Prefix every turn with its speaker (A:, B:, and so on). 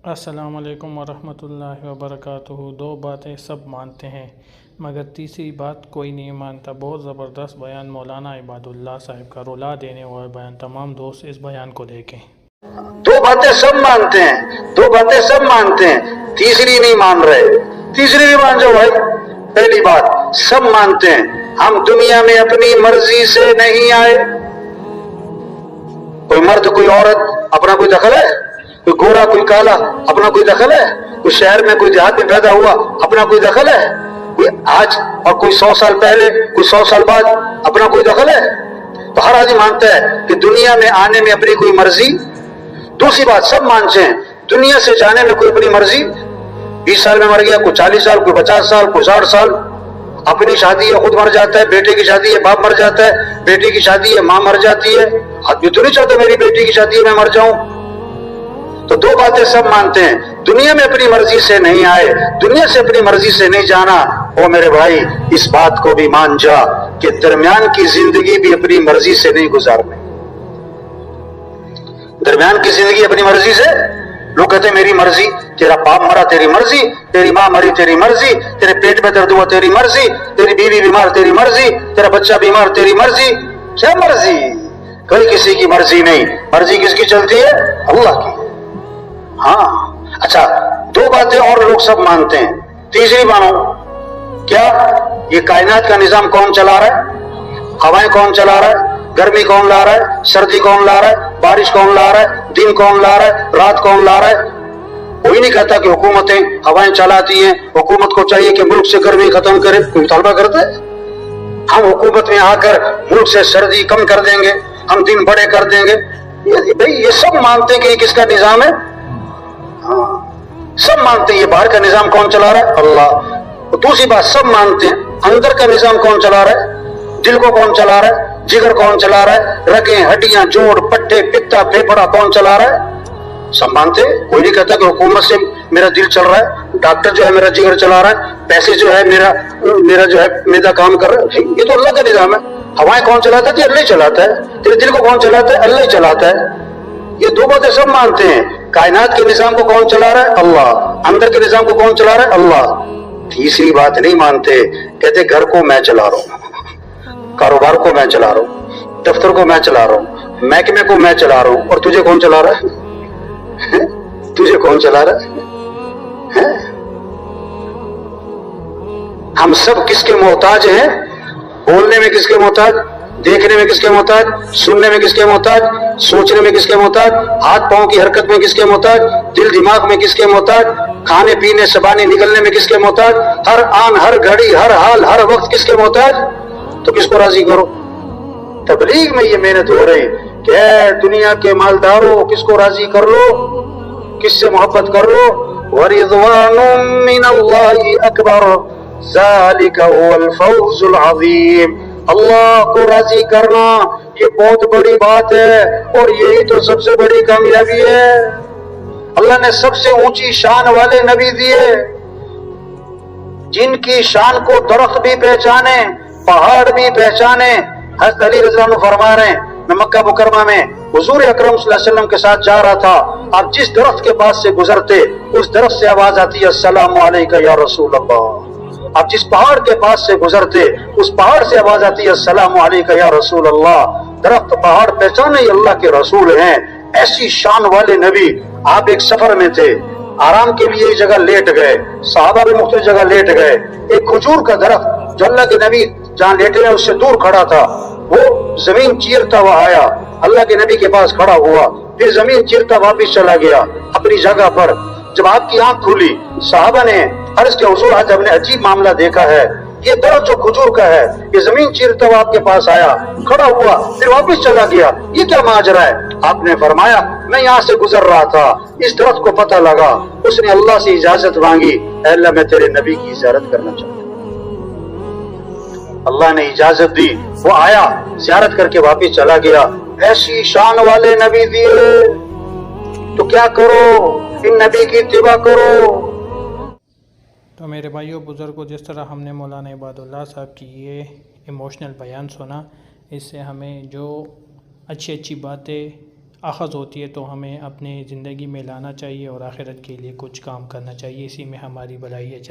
A: السلام علیکم ورحمۃ اللہ وبرکاتہ۔ دو باتیں سب مانتے ہیں مگر تیسری بات کوئی نہیں مانتا۔ بہت زبردست بیان مولانا عباد اللہ صاحب کا، رلا دینے والا بیان۔ تمام دوست اس بیان کو دیکھیں۔
B: دو باتیں سب مانتے ہیں، دو باتیں سب مانتے ہیں، تیسری نہیں مان رہے۔ تیسری بھی مان جاؤ بھائی۔ پہلی بات سب مانتے ہیں، ہم دنیا میں اپنی مرضی سے نہیں آئے۔ کوئی مرد کوئی عورت اپنا کوئی دخل ہے؟ کوئی گورا کوئی کالا اپنا کوئی دخل ہے؟ کوئی شہر میں کوئی دیہات میں پیدا ہوا اپنا کوئی دخل ہے؟ کوئی آج اور کوئی 100 سال پہلے کوئی 100 سال بعد اپنا کوئی دخل ہے؟ تو ہر آدمی مانتا ہے کہ دنیا میں آنے میں اپنی کوئی مرضی۔ دوسری بات سب مانتے ہیں دنیا سے جانے میں کوئی اپنی مرضی۔ 20 سال میں مر گیا، کوئی 40 سال، کوئی 50 سال، کوئی 60 سال۔ اپنی شادی ہے خود مر جاتا ہے، بیٹے کی شادی ہے باپ مر جاتا ہے، بیٹی کی شادی ہے ماں مر جاتی ہے۔ آدمی تو نہیں چاہتا میری بیٹی کی شادی ہے میں مر جاؤں۔ تو دو باتیں سب مانتے ہیں، دنیا میں اپنی مرضی سے نہیں آئے، دنیا سے اپنی مرضی سے نہیں جانا۔ او میرے بھائی اس بات کو بھی مان جا کہ درمیان کی زندگی بھی اپنی مرضی سے نہیں گزارنے۔ درمیان کی زندگی اپنی مرضی سے، لوگ کہتے ہیں میری مرضی، تیرا باپ مرا تیری مرضی، تیری ماں مری تیری مرضی، تیرے پیٹ میں درد ہوا تیری مرضی، تیری بیوی بیمار تیری مرضی، تیرا بچہ بیمار تیری مرضی۔ کیا مرضی؟ کوئی کسی کی مرضی نہیں۔ مرضی کس کی چلتی ہے؟ اللہ کی۔ ہاں اچھا، دو باتیں اور لوگ سب مانتے ہیں، تیسری مانو کیا؟ یہ کائنات کا نظام کون چلا رہا ہے؟ ہوائیں کون چلا رہا ہے؟ گرمی کون لا رہا ہے؟ سردی کون لا رہا ہے؟ بارش کون لا رہا ہے؟ دن کون لا رہا ہے؟ رات کون لا رہا ہے؟ کوئی نہیں کہتا کہ حکومتیں ہوائیں چلاتی ہیں، حکومت کو چاہیے کہ ملک سے گرمی ختم کرے۔ کوئی مطالبہ کرتا ہے؟ ہم حکومت میں آ کر ملک سے سردی کم کر دیں گے، ہم دن بڑے کر دیں گے۔ بھئی یہ سب مانتے ہیں کہ یہ کس کا نظام ہے؟ ہاں سب مانتے ہیں یہ باہر کا نظام کون چلا رہا ہے؟ اللہ۔ دوسری بات سب مانتے ہیں اندر کا نظام کون چلا رہا ہے؟ دل کو کون چلا رہا ہے؟ جگر کون چلا رہا ہے؟ رگیں ہڈیاں جوڑ پٹھے پتا پھیپھڑا کون چلا رہا ہے؟ سب مانتے ہیں۔ کوئی نہیں کہتا کہ حکومت سے میرا دل چل رہا ہے، ڈاکٹر جو ہے میرا جگر چلا رہا ہے، پیسے جو ہے میرا جو ہے میدا کام کر رہا ہے۔ یہ تو اللہ کا نظام ہے۔ ہوائیں کون چلاتا ہے؟ اللہ ہی چلاتا ہے۔ تیرے دل کو کون چلاتا ہے؟ اللہ ہی چلاتا ہے۔ یہ دو باتیں سب مانتے ہیں۔ کائنات کے نظام کو کون چلا رہا ہے؟ اللہ۔ اندر کے نظام کو کون چلا رہا ہے؟ اللہ۔ تیسری بات نہیں مانتے، کہتے گھر کو میں چلا رہا ہوں، کاروبار کو میں چلا رہا ہوں، دفتر کو میں چلا رہا ہوں، محکمے کو میں چلا رہا ہوں، اور تجھے کون چلا رہا ہے؟ تجھے کون چلا رہا ہے؟ ہم سب کس کے محتاج ہیں؟ بولنے میں کس کے محتاج؟ دیکھنے میں کس کے محتاج؟ سننے میں کس کے محتاج؟ سوچنے میں کس کے محتاج؟ ہاتھ پاؤں کی حرکت میں کس کے محتاج؟ دل دماغ میں کس کے محتاج؟ کھانے پینے زبانی نگلنے میں کس کے محتاج؟ ہر آن ہر گھڑی ہر حال ہر وقت کس کے محتاج؟ تو کس کو راضی کرو؟ تبلیغ میں یہ محنت ہو رہی کہ اے دنیا کے مالداروں کس کو راضی کر لو، کس سے محبت کر لو؟ وَرِضْوَانٌ مِّنَ اللَّهِ أَكْبَرُ ذَلِكَ هُوَ الْفَوْزُ الْعَظِيمُ۔ اللہ کو راضی کرنا یہ بہت بڑی بات ہے، اور یہی تو سب سے بڑی کامیابی ہے۔ اللہ نے سب سے اونچی شان والے نبی دیے، جن کی شان کو درخت بھی پہچانے، پہاڑ بھی پہچانے۔ حضرت علی رضی اللہ عنہ فرما رہے ہیں میں مکہ مکرمہ میں حضور اکرم صلی اللہ علیہ وسلم کے ساتھ جا رہا تھا، آپ جس درخت کے پاس سے گزرتے اس درخت سے آواز آتی ہے السلام علیکہ یا رسول اللہ۔ آپ جس پہاڑ کے پاس سے گزرتے اس پہاڑ سے آواز آتی ہے السلام علیکہ یا رسول اللہ۔ درخت پہاڑ پہچانے یہ اللہ کے رسول ہیں۔ ایسی شان والے نبی۔ آپ ایک سفر میں تھے، آرام کے لیے ایک جگہ لیٹ گئے، صحابہ بھی مختلف جگہ لیٹ گئے۔ ایک کھجور کا درخت جو اللہ کے نبی جہاں لیٹے ہیں اس سے دور کھڑا تھا، وہ زمین چیرتا ہوا آیا، اللہ کے نبی کے پاس کھڑا ہوا، پھر زمین چیرتا واپس چلا گیا اپنی جگہ پر۔ جب آپ کی آنکھ کھلی صحابہ نے عرض کیا حضور آج ہم نے عجیب معاملہ دیکھا ہے، یہ درخت جو کھجور کا ہے یہ زمین چیرتا ہوا آپ کے پاس آیا، کھڑا ہوا، پھر واپس چلا گیا، یہ کیا ماجرا ہے؟ آپ نے فرمایا میں یہاں سے گزر رہا تھا، اس درخت کو پتہ لگا، اس نے اللہ سے اجازت مانگی، اے اللہ میں تیرے نبی کی زیارت کرنا چاہتا ہوں۔ اللہ نے اجازت دی، وہ آیا زیارت کر کے واپس چلا گیا۔ ایسی شان والے نبی دیے تو کیا کرو، ان نبی کی اتباع کرو۔
A: تو میرے بھائیوں بزرگوں، جس طرح ہم نے مولانا عباد اللہ صاحب کی یہ ایموشنل بیان سنا، اس سے ہمیں جو اچھی باتیں اخذ ہوتی ہے تو ہمیں اپنے زندگی میں لانا چاہیے اور آخرت کے لیے کچھ کام کرنا چاہیے، اسی میں ہماری بھلائی ہے۔